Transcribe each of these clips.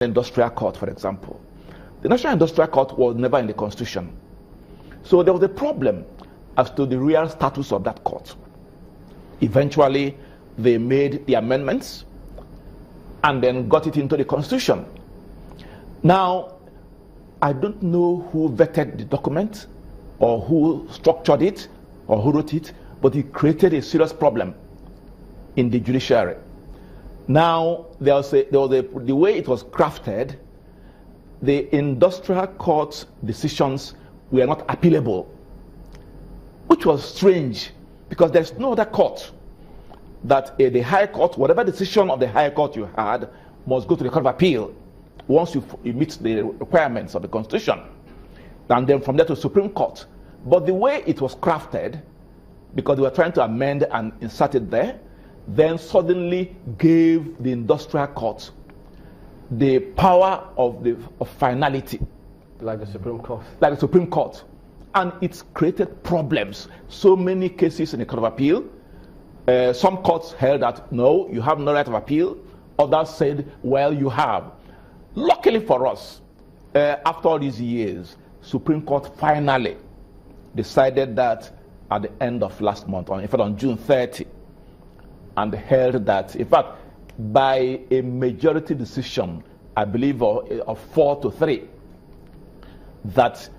Industrial Court, for example. The National Industrial Court was never in the Constitution. So there was a problem as to the real status of that court. Eventually, they made the amendments and then got it into the Constitution. Now, I don't know who vetted the document or who structured it or who wrote it, but it created a serious problem in the judiciary. Now, the way it was crafted, the industrial court's decisions were not appealable, which was strange because there's no other court that the high court, whatever decision of the high court you had, must go to the Court of Appeal once you meet the requirements of the Constitution, and then from there to the Supreme Court. But the way it was crafted, because they were trying to amend and insert it there, then suddenly gave the industrial court the power of finality. Like the Supreme Court. Like the Supreme Court. And it's created problems. So many cases in the Court of Appeal. Some courts held that, no, you have no right of appeal. Others said, well, you have. Luckily for us, after all these years, Supreme Court finally decided that at the end of last month, in fact on June 30, and held that, in fact, by a majority decision, I believe of 4-3, that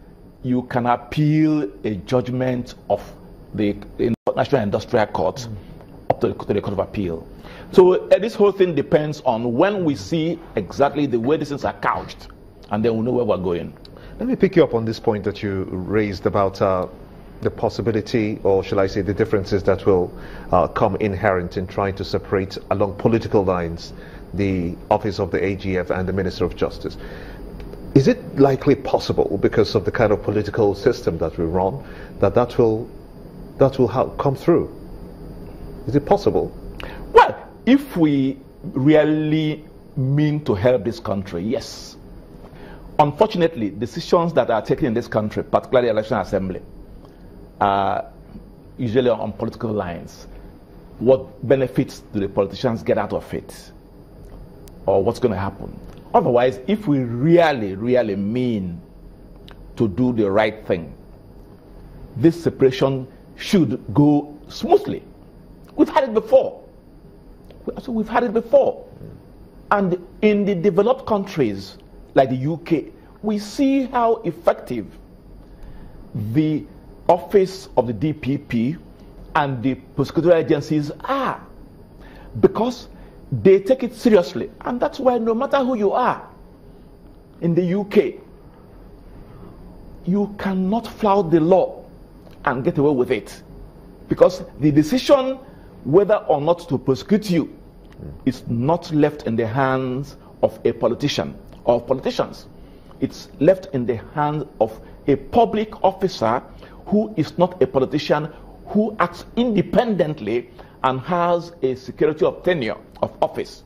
you can appeal a judgment of the National Industrial Court up to the Court of Appeal. So this whole thing depends on when we see exactly the way these things are couched, and then we'll know where we're going. Let me pick you up on this point that you raised about the possibility, or shall I say the differences that will come inherent in trying to separate along political lines the office of the AGF and the Minister of Justice. Is it likely possible, because of the kind of political system that we run, that will come through? Is it possible? Well, if we really mean to help this country, yes. Unfortunately, decisions that are taken in this country, particularly the Election Assembly, are usually on political lines. What benefits do the politicians get out of it? Or what's going to happen? Otherwise, if we really mean to do the right thing, this separation should go smoothly. We've had it before. We've had it before. And in the developed countries, like the UK, we see how effective the office of the DPP and the prosecutorial agencies are, because they take it seriously. And that's why no matter who you are in the UK, you cannot flout the law and get away with it, because the decision whether or not to prosecute you is not left in the hands of a politician or politicians. It's left in the hands of a public officer who is not a politician, who acts independently and has a security of tenure of office.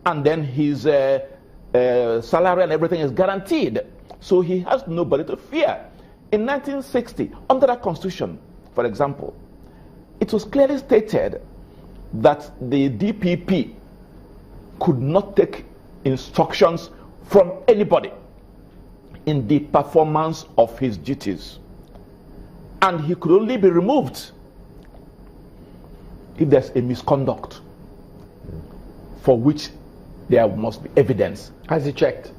And then his salary and everything is guaranteed. So he has nobody to fear. In 1960, under that constitution, for example, it was clearly stated that the DPP could not take instructions from anybody in the performance of his duties. And he could only be removed if there's a misconduct for which there must be evidence. Has he checked?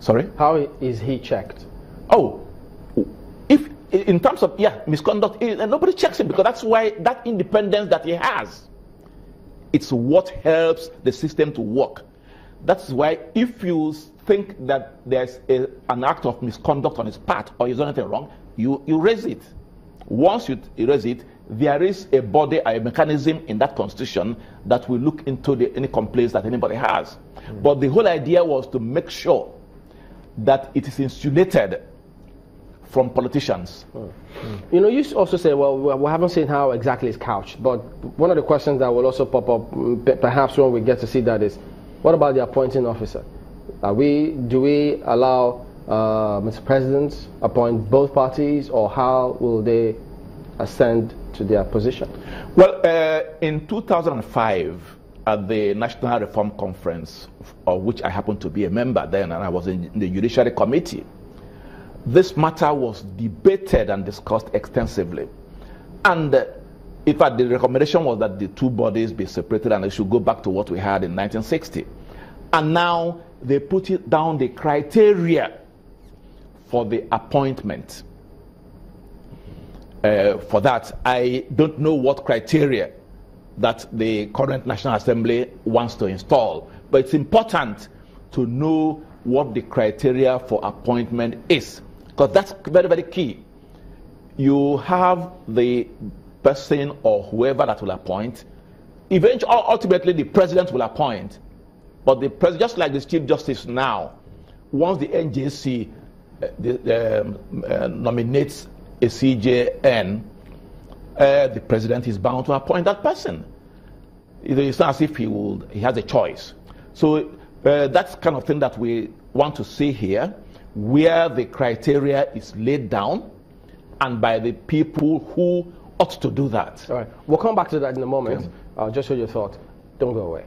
Sorry? How is he checked? Oh, if in terms of misconduct, nobody checks him, because that's why that independence that he has, it's what helps the system to work. That's why if you think that there's an act of misconduct on his part, or he's done anything wrong, you raise it. Once you erase it, there is a body, a mechanism in that constitution that will look into any complaints that anybody has. But the whole idea was to make sure that it is insulated from politicians. You know, you also say, well, we haven't seen how exactly it's couched, but one of the questions that will also pop up, perhaps when we get to see that, is, what about the appointing officer? Do we allow Mr. President appoint both parties, or how will they ascend to their position? Well, in 2005, at the National Reform Conference, of which I happened to be a member then, and I was in the Judiciary Committee, this matter was debated and discussed extensively. And in fact, the recommendation was that the two bodies be separated and they should go back to what we had in 1960. And now they put it down the criteria for the appointment. For that, I don't know what criteria that the current National Assembly wants to install, but it's important to know what the criteria for appointment is, because that's very, very key. You have the person or whoever that will appoint. Eventually, ultimately, the president will appoint, but the president, just like the Chief Justice now, once the NJC nominates a CJN, the president is bound to appoint that person. It's not as if he has a choice. So that's kind of thing that we want to see here, where the criteria is laid down and by the people who ought to do that. All right. We'll come back to that in a moment. Yeah. Just hold your thought. Don't go away.